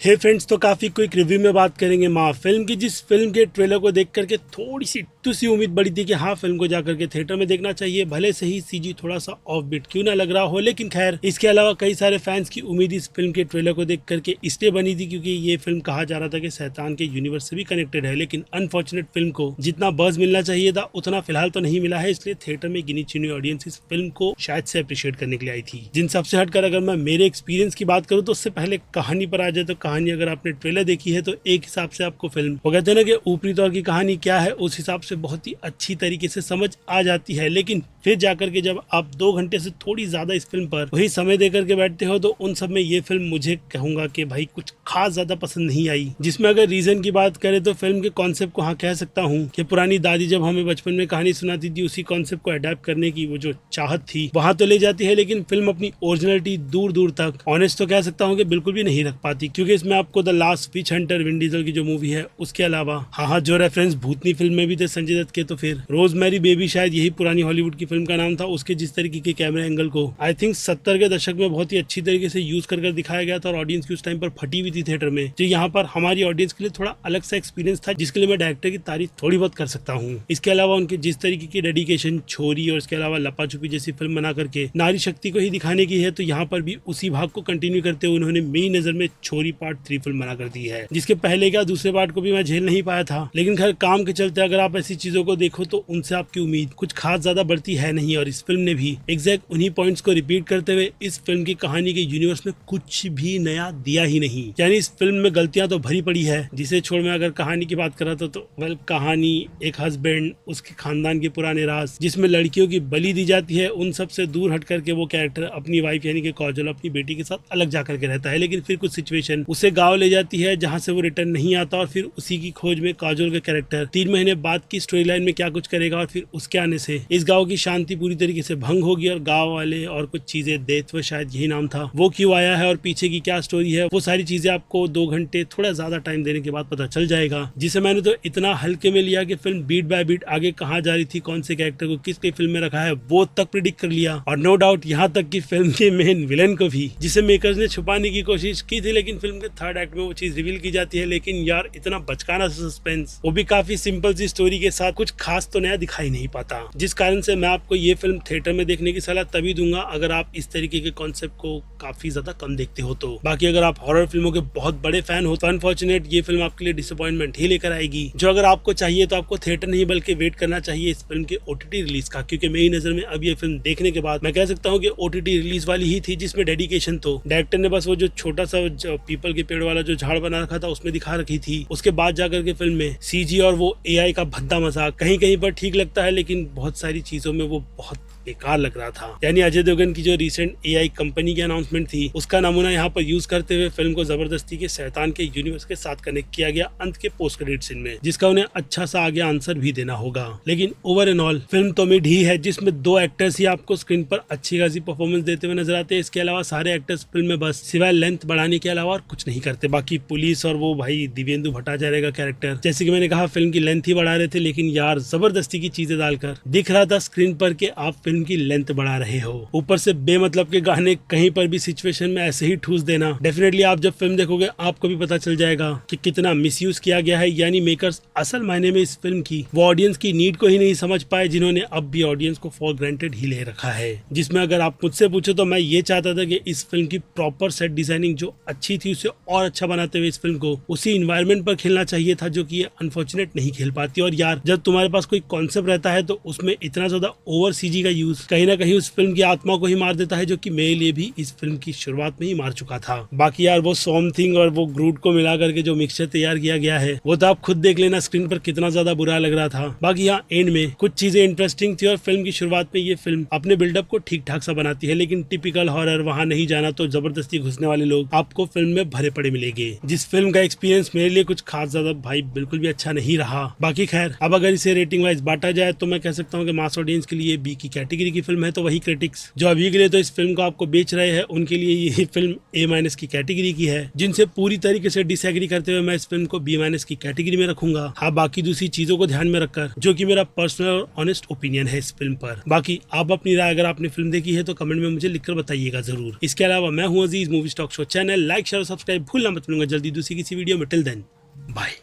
हे friends, तो काफी quick review में बात करेंगे माँ फिल्म की, जिस फिल्म के ट्रेलर को देख करके थोड़ी सी उम्मीद बढ़ी थी कि हाँ फिल्म को जाकर के थिएटर में देखना चाहिए, भले से ही सीजी थोड़ा सा ऑफ बीट क्यों ना लग रहा हो। लेकिन खैर, इसके अलावा कई सारे फैंस की उम्मीद इस फिल्म के ट्रेलर को देख करके इसलिए बनी थी क्योंकि ये फिल्म कहा जा रहा था कि शैतान के यूनिवर्स से भी कनेक्टेड है। लेकिन अनफॉर्चुनेट फिल्म को जितना बज़ मिलना चाहिए था उतना फिलहाल तो नहीं मिला है, इसलिए थिएटर में गिनी चुनी ऑडियंस इस फिल्म को शायद से अप्रिशिएट करने के लिए आई थी। जिन सबसे हटकर अगर मैं मेरे एक्सपीरियंस की बात करूँ तो उससे पहले कहानी पर आ जाए, तो कहानी अगर आपने ट्रेलर देखी है तो एक हिसाब से आपको फिल्म, वो कहते हैं ना कि ऊपरी तौर की कहानी क्या है, उस हिसाब से बहुत ही अच्छी तरीके से समझ आ जाती है। लेकिन फिर जाकर के जब आप 2 घंटे से थोड़ी ज्यादा इस फिल्म पर वही समय देकर के बैठते हो तो उन सब में ये फिल्म मुझे कहूंगा कि भाई कुछ खास ज्यादा पसंद नहीं आई। जिसमें अगर रीजन की बात करें तो फिल्म के कॉन्सेप्ट को हाँ कह सकता हूँ कि पुरानी दादी जब हमें बचपन में कहानी सुनाती थी उसी कॉन्सेप्ट को अडेप्ट करने की वो जो चाहत थी वहां तो ले जाती है, लेकिन फिल्म अपनी ओरिजिनलिटी दूर दूर तक, ऑनेस्ट तो कह सकता हूँ कि बिल्कुल भी नहीं रख पाती। क्योंकि इसमें आपको the last which Hunter, Vin Diesel की जो मूवी है, उसके अलावा हाँ जो रेफरेंस भूतनी फिल्म में भी थे संजय दत्त के, तो फिर रोजमेरी बेबी शायद यही पुरानी हॉलीवुड की फिल्म का नाम था, उसके जिस तरीके के कैमरा एंगल को आई थिंक 70 के दशक में बहुत ही अच्छी तरीके से यूज कर दिखाया गया था और ऑडियंस की उस टाइम पर फटी हुई थी थिएटर में, जो यहाँ पर हमारी ऑडियंस के लिए थोड़ा अलग सा एक्सपीरियंस था, जिसके लिए मैं डायरेक्टर की तारीफ थोड़ी बहुत कर सकता हूँ। इसके अलावा उनके जिस तरीके की डेडिकेशन छोरी और इसके अलावा लपा छुपी जैसी फिल्म बना करके नारी शक्ति को ही दिखाने की है, तो यहाँ पर भी उसी भाग को कंटिन्यू करते हुए उन्होंने मेरी नजर में छोरी पार्ट 3 फिल्म बना कर दी है, जिसके पहले का दूसरे पार्ट को भी मैं झेल नहीं पाया था। लेकिन खैर काम के चलते अगर आप ऐसी चीजों को देखो तो उनसे आपकी उम्मीद कुछ खास ज्यादा बढ़ती है नहीं, और इस फिल्म ने भी एग्जैक्ट उन्हीं पॉइंट्स को रिपीट करते हुए इस फिल्म की कहानी के यूनिवर्स में कुछ भी नया दिया ही नहीं। यानी इस फिल्म में गलतियां तो भरी पड़ी है, जिसे छोड़ मैं अगर कहानी की बात कर रहा था तो वेल, कहानी एक हस्बैंड, उसके खानदान के पुराने राज, जिसमें लड़कियों की बलि दी जाती है, उन सब से दूर हट करके वो कैरेक्टर अपनी वाइफ यानी कि काजोल अपनी बेटी के साथ अलग जाकर के रहता है। लेकिन फिर कुछ सिचुएशन उसे गाँव ले जाती है जहाँ से वो रिटर्न नहीं आता, और फिर उसी की खोज में काजोल का कैरेक्टर 3 महीने बाद की स्टोरी लाइन में क्या कुछ करेगा, और फिर उसके आने से इस गाँव की शांति पूरी तरीके से भंग होगी और गाँव वाले और कुछ चीजें, देव शायद यही नाम था, वो क्यों आया है और पीछे की क्या स्टोरी है, वो सारी चीजें आपको 2 घंटे थोड़ा ज्यादा टाइम देने के बाद पता चल जाएगा। जिसे मैंने तो इतना हल्के में लिया कि फिल्म बीट बाय बीट आगे कहाँ जा रही थी, कौन से कैरेक्टर को किस फिल्म में रखा है वो तक प्रिडिक्ट कर लिया, और नो डाउट यहाँ तक कि फिल्म के मेन विलन को भी, जिसे मेकर्स ने छुपाने की कोशिश की थी, लेकिन फिल्म के 3rd एक्ट में वो चीज रिवील की जाती है। लेकिन यार इतना बचकाना सस्पेंस, वो भी काफी सिंपल सी स्टोरी के साथ, कुछ खास तो नया दिखाई नहीं पाता, जिस कारण से मैं आपको ये फिल्म थिएटर में देखने की सलाह तभी दूंगा अगर आप इस तरीके के कॉन्सेप्ट को काफी ज्यादा कम देखते हो तो। बाकी अगर आप हॉरर फिल्मों के बहुत बड़े फैन हो तो अनफॉर्चुनेट ये फिल्म आपके लिए डिसअपॉइंटमेंट ही लेकर आएगी, जो अगर आपको चाहिए तो आपको थिएटर नहीं बल्कि वेट करना चाहिए इस फिल्म के ओटीटी रिलीज का। क्योंकि मेरी नजर में अब ये फिल्म देखने के बाद मैं कह सकता हूँ कि ओटीटी रिलीज वाली ही थी, जिसमें डेडिकेशन तो डायरेक्टर ने बस वो जो छोटा सा पीपल के पेड़ वाला जो झाड़ बना रखा था उसमें दिखा रखी थी, उसके बाद जाकर के फिल्म में सीजी और वो एआई का भद्दा मजाक कहीं कहीं पर ठीक लगता है, लेकिन बहुत सारी चीजों में वो बहुत बेकार लग रहा था। यानी अजय देवगन की जो रिसेंट एआई कंपनी की अनाउंसमेंट थी उसका नमूना यहाँ पर यूज करते हुए फिल्म को जबरदस्ती के शैतान के यूनिवर्स के साथ कनेक्ट किया गया अंत के पोस्ट क्रेडिट सीन में, जिसका उन्हें अच्छा सा आगे आंसर भी देना होगा। लेकिन ओवर एंड ऑल फिल्म तो मिड ही है, जिसमें 2 एक्टर्स ही आपको स्क्रीन पर अच्छी खासी परफॉर्मेंस देते हुए नजर आते हैं। इसके अलावा सारे एक्टर्स फिल्म में बस सिवाय लेंथ बढ़ाने के अलावा और कुछ नहीं करते। बाकी पुलिस और वो भाई दिव्येंदु भट्टाचार्य का कैरेक्टर, जैसे कि मैंने कहा फिल्म की लेंथ ही बढ़ा रहे थे, लेकिन यार जबरदस्ती की चीजें डालकर दिख रहा था स्क्रीन पर कि आप फिल्म की लेंथ बढ़ा रहे हो। ऊपर से बेमतलब के गाने कहीं पर भी सिचुएशन में ऐसे ही ठूस देना, डेफिनेटली आप जब फिल्म देखोगे आपको भी पता चल जाएगा कि कितना मिसयूज किया गया है। यानी मेकर्स असल मायने में इस फिल्म की वो ऑडियंस की नीड को ही नहीं समझ पाए, जिन्होंने अब भी ऑडियंस को फॉर ग्रांटेड ही ले रखा है। जिसमें अगर आप मुझसे पूछो तो मैं ये चाहता था कि इस फिल्म की प्रॉपर सेट डिजाइनिंग जो अच्छी थी उसे और अच्छा बनाते हुए इस फिल्म को उसी इन्वायरमेंट पर खेलना चाहिए था, जो कि ये अनफॉर्चुनेट नहीं खेल पाती। और यार जब तुम्हारे पास कोई कॉन्सेप्ट रहता है तो उसमें इतना ज्यादा ओवर सीजी का यूज कहीं ना कहीं उस फिल्म की आत्मा को ही मार देता है, जो कि मेरे लिए भी इस फिल्म की शुरुआत में ही मार चुका था। बाकी यार वो समथिंग और वो ग्रूट को मिला करके जो मिक्सचर तैयार किया गया है वो तो आप खुद देख लेना स्क्रीन पर कितना ज्यादा बुरा लग रहा था। बाकी यहाँ एंड में कुछ चीजें इंटरेस्टिंग थी और फिल्म की शुरुआत में ये फिल्म अपने बिल्डअप को ठीक ठाक सा बनाती है, लेकिन टिपिकल हॉरर वहाँ नहीं जाना तो जबरदस्ती घुसने वाले लोग आपको फिल्म में भरे पड़े मिलेंगे, जिस फिल्म का एक्सपीरियंस मेरे लिए कुछ खास ज्यादा भाई बिल्कुल भी अच्छा नहीं रहा। बाकी खैर अब अगर इसे रेटिंग वाइज बांटा जाए तो मैं कह सकता हूँ कि मास ऑडियंस के लिए बी की कैटेगरी कैटेगरी की फिल्म है तो वही क्रिटिक्स जो अभी के लिए तो इस फिल्म को आपको बेच रहे हैं उनके लिए ये फिल्म A- की कैटेगरी की है, जिनसे पूरी तरीके से डिसएग्री करते हुए मैं इस फिल्म को B- की कैटेगरी में रखूंगा। हाँ, बाकी दूसरी चीजों को ध्यान में रखकर, जो कि मेरा पर्सनल और ऑनेस्ट ओपिनियन है इस फिल्म पर। बाकी आप अपनी राय अगर आपने फिल्म देखी है तो कमेंट में मुझे लिखकर बताइएगा जरूर। इसके अलावा मैं हूँ Aziz, movie stock show channel like share subscribe भूलना मत भूलूंगा। जल्दी दूसरी किसी वीडियो में, टिल देन बाय।